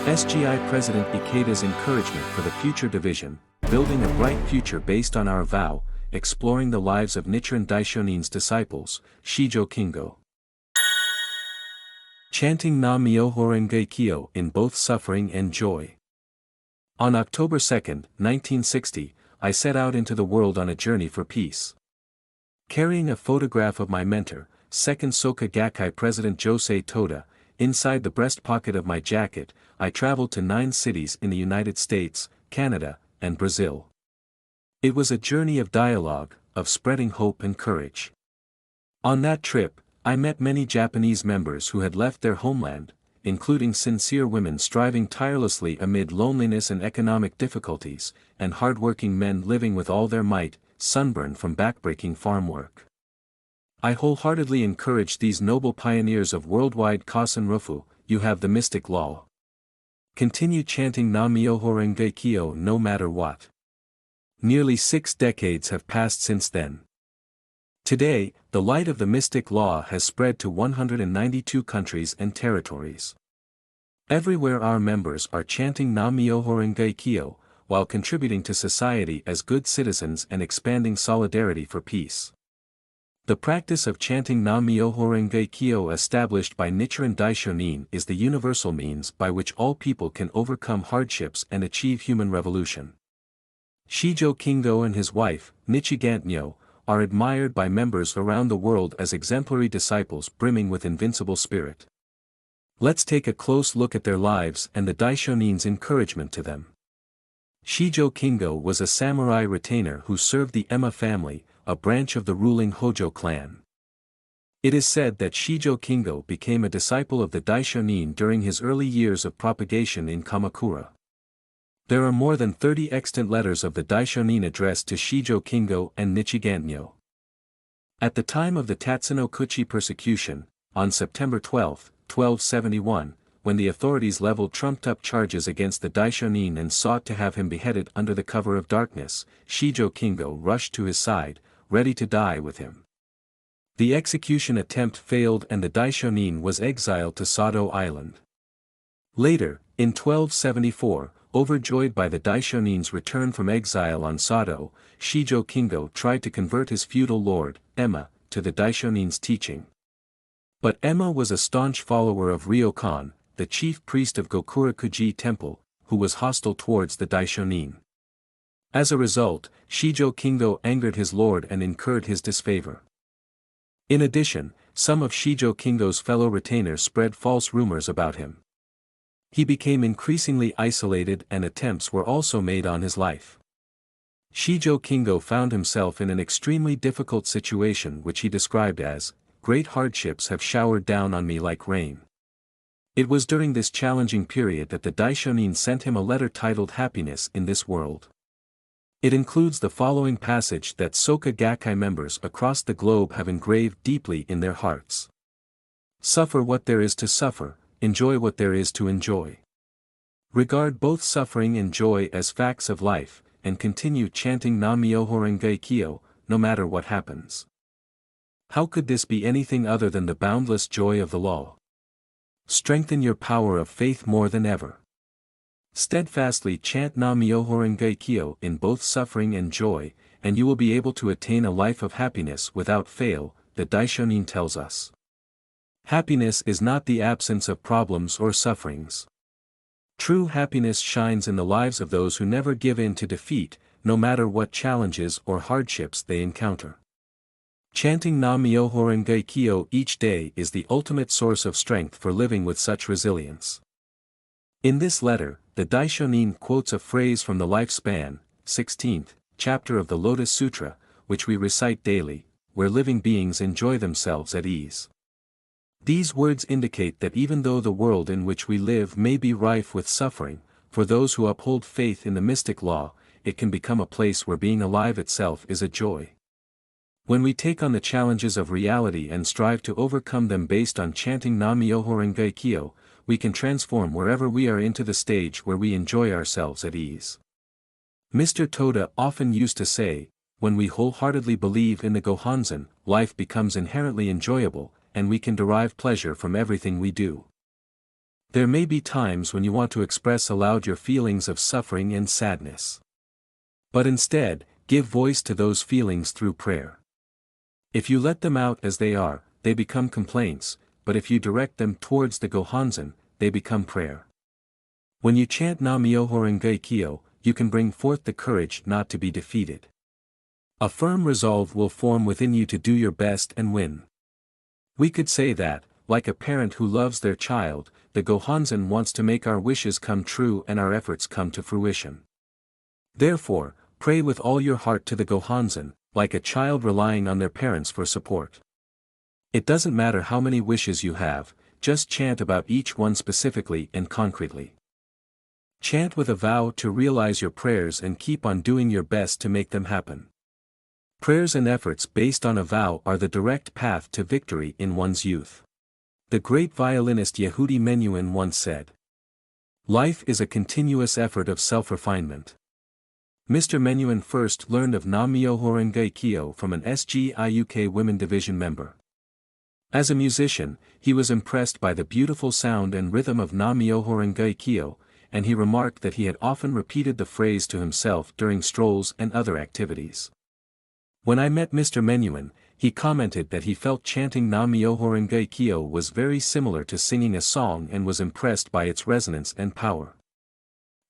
SGI President Ikeda's encouragement for the future division, building a bright future based on our vow, exploring the lives of Nichiren Daishonin's disciples, Shijo Kingo. Chanting Nam-myoho-renge-kyo in both suffering and joy. On October 2, 1960, I set out into the world on a journey for peace. Carrying a photograph of my mentor, second Soka Gakkai President Josei Toda, inside the breast pocket of my jacket, I traveled to 9 cities in the United States, Canada, and Brazil. It was a journey of dialogue, of spreading hope and courage. On that trip, I met many Japanese members who had left their homeland, including sincere women striving tirelessly amid loneliness and economic difficulties, and hardworking men living with all their might, sunburned from backbreaking farm work. I wholeheartedly encourage these noble pioneers of worldwide Kasen Rufu, you have the mystic law. Continue chanting Nam-myoho-renge-kyo no matter what. Nearly 6 decades have passed since then. Today, the light of the mystic law has spread to 192 countries and territories. Everywhere our members are chanting Nam-myoho-renge-kyo, while contributing to society as good citizens and expanding solidarity for peace. The practice of chanting Nam-myoho-renge-kyo established by Nichiren Daishonin is the universal means by which all people can overcome hardships and achieve human revolution. Shijo Kingo and his wife, Nichiren, are admired by members around the world as exemplary disciples brimming with invincible spirit. Let's take a close look at their lives and the Daishonin's encouragement to them. Shijo Kingo was a samurai retainer who served the Emma family, a branch of the ruling Hojo clan. It is said that Shijo Kingo became a disciple of the Daishonin during his early years of propagation in Kamakura. There are more than 30 extant letters of the Daishonin addressed to Shijo Kingo and Nichiren. At the time of the Tatsuno-kuchi persecution, on September 12, 1271, when the authorities leveled trumped-up charges against the Daishonin and sought to have him beheaded under the cover of darkness, Shijo Kingo rushed to his side, ready to die with him. The execution attempt failed and the Daishonin was exiled to Sado Island. Later, in 1274, overjoyed by the Daishonin's return from exile on Sado, Shijo Kingo tried to convert his feudal lord, Emma, to the Daishonin's teaching. But Emma was a staunch follower of Ryokan, the chief priest of Gokurakuji Temple, who was hostile towards the Daishonin. As a result, Shijo Kingo angered his lord and incurred his disfavor. In addition, some of Shijo Kingo's fellow retainers spread false rumors about him. He became increasingly isolated and attempts were also made on his life. Shijo Kingo found himself in an extremely difficult situation which he described as, "Great hardships have showered down on me like rain." It was during this challenging period that the Daishonin sent him a letter titled Happiness in This World. It includes the following passage that Soka Gakkai members across the globe have engraved deeply in their hearts. Suffer what there is to suffer, enjoy what there is to enjoy. Regard both suffering and joy as facts of life, and continue chanting Nam-myoho-renge-kyo, no matter what happens. How could this be anything other than the boundless joy of the law? Strengthen your power of faith more than ever. Steadfastly chant Nam-myoho-renge-kyo in both suffering and joy, and you will be able to attain a life of happiness without fail, the Daishonin tells us. Happiness is not the absence of problems or sufferings. True happiness shines in the lives of those who never give in to defeat, no matter what challenges or hardships they encounter. Chanting Nam-myoho-renge-kyo each day is the ultimate source of strength for living with such resilience. In this letter, the Daishonin quotes a phrase from the Lifespan, 16th, chapter of the Lotus Sutra, which we recite daily, where living beings enjoy themselves at ease. These words indicate that even though the world in which we live may be rife with suffering, for those who uphold faith in the mystic law, it can become a place where being alive itself is a joy. When we take on the challenges of reality and strive to overcome them based on chanting Nam-myoho-renge-kyo, we can transform wherever we are into the stage where we enjoy ourselves at ease. Mr. Toda often used to say, when we wholeheartedly believe in the Gohanzen, life becomes inherently enjoyable, and we can derive pleasure from everything we do. There may be times when you want to express aloud your feelings of suffering and sadness. But instead, give voice to those feelings through prayer. If you let them out as they are, they become complaints, but if you direct them towards the Gohonzon, they become prayer. When you chant Nam-myoho-renge-kyo, you can bring forth the courage not to be defeated. A firm resolve will form within you to do your best and win. We could say that, like a parent who loves their child, the Gohonzon wants to make our wishes come true and our efforts come to fruition. Therefore, pray with all your heart to the Gohonzon, like a child relying on their parents for support. It doesn't matter how many wishes you have, just chant about each one specifically and concretely. Chant with a vow to realize your prayers and keep on doing your best to make them happen. Prayers and efforts based on a vow are the direct path to victory in one's youth. The great violinist Yehudi Menuhin once said, "Life is a continuous effort of self-refinement." Mr. Menuhin first learned of Nam-myoho-renge-kyo from an SGIUK Women Division member. As a musician, he was impressed by the beautiful sound and rhythm of Nam-myoho-renge-kyo, and he remarked that he had often repeated the phrase to himself during strolls and other activities. When I met Mr. Menuhin, he commented that he felt chanting Nam-myoho-renge-kyo was very similar to singing a song and was impressed by its resonance and power.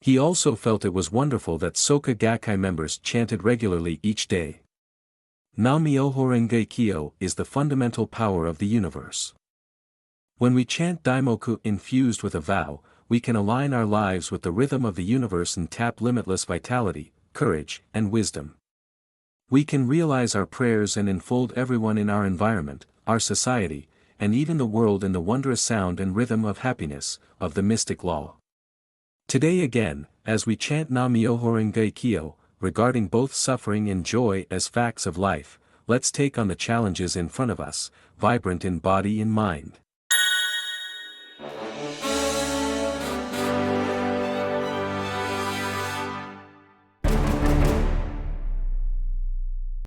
He also felt it was wonderful that Soka Gakkai members chanted regularly each day. Nam-myoho-renge-kyo is the fundamental power of the universe. When we chant Daimoku infused with a vow, we can align our lives with the rhythm of the universe and tap limitless vitality, courage, and wisdom. We can realize our prayers and enfold everyone in our environment, our society, and even the world in the wondrous sound and rhythm of happiness, of the mystic law. Today again, as we chant Nam-myoho-renge-kyo, regarding both suffering and joy as facts of life, let's take on the challenges in front of us, vibrant in body and mind.